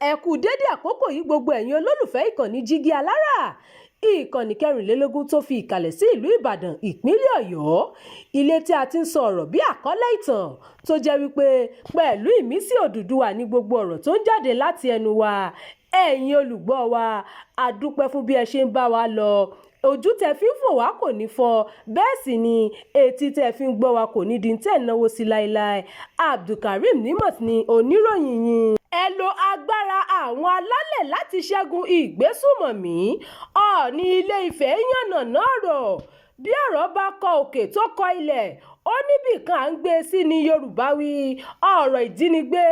ẹ kú dédé àkókò yìí gbogbo ẹ̀yin olólùfẹ́ ìkànnì Jígí Alára, ìkànnì 24 tó fi ìkàlẹ̀ sí ìlú Ìbàdàn ìpínlẹ̀ Ọ̀yọ́, ilé tí a ti ń sọ ọ̀rọ̀ bí àkọ́lé ìtàn tó jẹ́ wípé pẹ̀lú ìmísí Odùduwà ní gbogbo ọ̀rọ̀ tó ń jáde láti ẹnu wa. Ẹ̀yin olùgbọ́ wa, a dúpẹ́ fún bí ẹ ṣe ń bá wa lọ. Ojú tẹ́ fi ń fò wá kò ní fọ́, bẹ́ẹ̀ sì ni etí tẹ́ fi ń gbọ́ wa kò ní di tẹ́ náwó sí láéláé. Abdulkareem Nimot ni oníròyìn yín. Ẹ lo agbára àwọn alálẹ̀ láti ṣẹ́gun ìgbésùmọ̀mí. Ọọ̀ni Ilé Ifẹ̀ yànnàná ọ̀rọ̀. Bí ọ̀rọ̀ bá kọ òkè tó kọ ilẹ̀, ó níbì kan à ń gbé sí ní Yorùbá wí. Ọ̀rọ̀ ìjínigbé,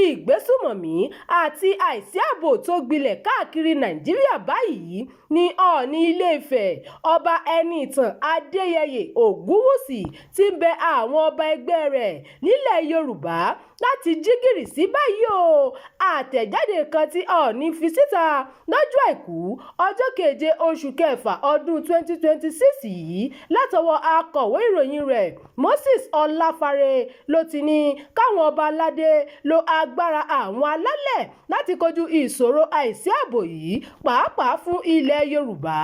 ìgbésùmọ̀mí àti àìsí ààbò tó gbilẹ̀ káàkiri Nàìjíríà báyìí ní Ọọ̀ni Ilé Ifẹ̀ ọba Ẹniìtàn Adéyẹyè Ògúnwùsì tí ń bẹ àwọn ọba ẹgbẹ́ rẹ̀ nílẹ̀ Yorùbá láti jí gìrì sí báyìí o. Àtẹ̀jáde kan tí Ọọ̀ni fi síta lọ́jọ́ Àìkú ọjọ́ 7 oṣù kẹfà ọdún 2026 yìí látọwọ́ akọ̀wé ìròyìn rẹ̀ Moses Ọláfárẹ́ ló ti ní káwọn ọba aládé lo agbára àwọn alálẹ̀ láti kojú ìṣòro àìsí ààbò yìí pàápàá fún ilẹ̀ Yorùbá.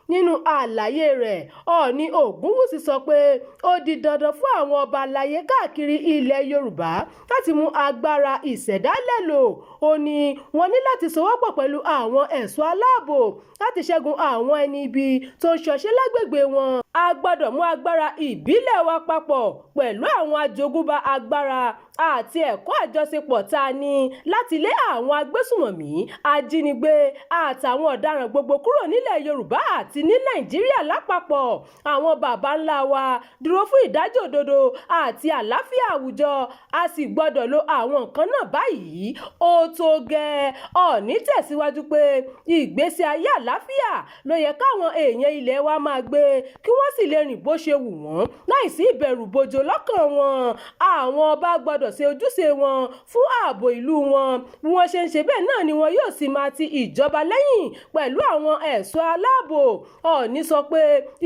Nínú àlàyé rẹ̀, Ọọ̀ni Ògúnwùsì sọ pé ó di dandan fún àwọn ọba aláyé káàkiri ilẹ̀ Yorùbá láti mú agbára ìṣẹ̀dálẹ̀ lò. Ó ní wọ́n ní láti sowọ́pọ̀ pẹ̀lú àwọn ẹ̀ṣọ́ aláàbò láti ṣẹ́gun àwọn ẹni ibi tó ń ṣọṣẹ́ lágbègbè wọn. A gbọ́dọ̀ mú agbára ìbílẹ̀ wa papọ̀ pẹ̀lú àwọn àjogúnbá agbára àti ẹ̀kọ́ àjọṣepọ̀ tá a ní láti lé àwọn agbésùmọ̀mí, ajínigbé àtàwọn ọ̀daràn gbogbo kúrò nílẹ̀ Yorùbá àti ní Nàìjíríà lápapọ̀. Àwọn baba ńlá wa dúró fún ìdájọ́ òdodo àti àlàáfíà àwùjọ, a sì gbọ́dọ̀ lo àwọn nǹkan náà báyìí. Ó tó gẹ́. Ọọ̀ni tẹ̀síwájú pé ìgbésí ayé àlàáfíà ló yẹ káwọn èèyàn ilẹ̀ wa máa gbé kí wọ́n sì lè rìn bó ṣe wù wọ́n láìsí ìbẹ̀rù bojo lọ́kàn wọn. Àwọn ọba gbọ́dọ̀ ṣe ojúṣe wọn fún ààbò ìlú wọn. Bí wọ́n ṣe ń ṣe bẹ́ẹ̀ náà ni wọn yóò sì máa ti ìjọba lẹ́yìn pẹ̀lú àwọn ẹ̀ṣọ́ aláàbò. Ọọ̀ni sọ pé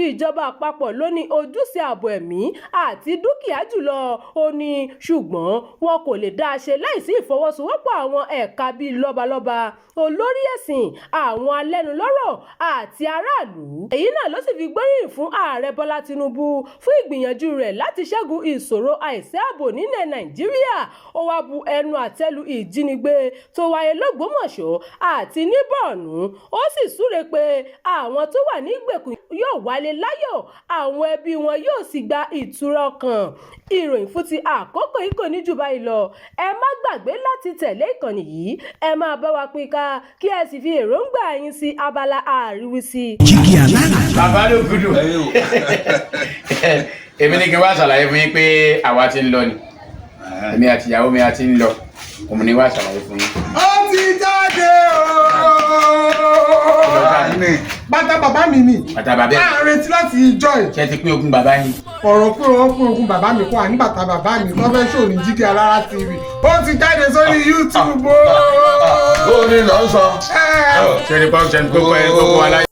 ìjọba àpapọ̀ ló ní ojúṣe ààbò ẹ̀mí àti dúkìá jùlọ. Ó ní ṣùgbọ́n wọn kò lè dá a ṣe láìsí ìfọwọ́sowọ́pọ̀ àwọn ẹ̀ka bíi lọ́balọ́ba, olórí ẹ̀sìn, àwọn alẹ́nulọ́rọ̀ àti aráàlú. Èyí náà ló sì fi gbóríyìn fún Ààrẹ Bọ́lá Tinubu fún ìgbìyànjú rẹ̀ láti ṣẹ́gun ìṣòro àìsí ààbò nílẹ̀ Nàìjíríà. Ó wá bu ẹnu àtẹ́lu ìjínigbé tó wáyé l'Ógbómọ̀ṣọ́ àti ní Bọ̀ọ̀nù. Ó sì súre pé àwọn tó wà ní ìgbèkùn yóò wálé láyọ̀, àwọn ẹbí wọn yóò sì gba ìtura ọkàn. Ìròyìn fún ti àkókò yìí kò ní jù báyìí lọ. Ẹ má gbàgbé láti tẹ̀lé ìkànnì yìí, ẹ máa bá wa pín ká kí ẹ sì fi èròǹgbà yín sí abala àríwísí. Jígí Alára. Bàbá ló gbúdù. Èmi ní kí n wá ṣàlàyé fún yín pé àwa ti ń lọ ni. Èmi àti ìyàwó mi a ti ń lọ. Òun ni wá ṣàlàyé fún yín. Ó ti jáde bàtà bàbá mi ni. Bàtà bàbá mi. A retí láti ìjọ ẹ̀. Ṣé ti pín ogún bàbá yín? Ọ̀rọ̀ pé wọ́n pín ogún bàbá mi kọ́ àní bàtà bàbá mi tó fẹ́ ṣò ní Jígí Alára TV. Ó ti jáde sórí YouTube. Ó ní lọ sọ. Ṣé ní bá ṣe ń tó pẹ́ gbogbo aláyé?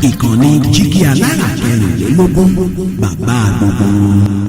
Ìkànnì Jígí Alára 24, bàbá gbogbo.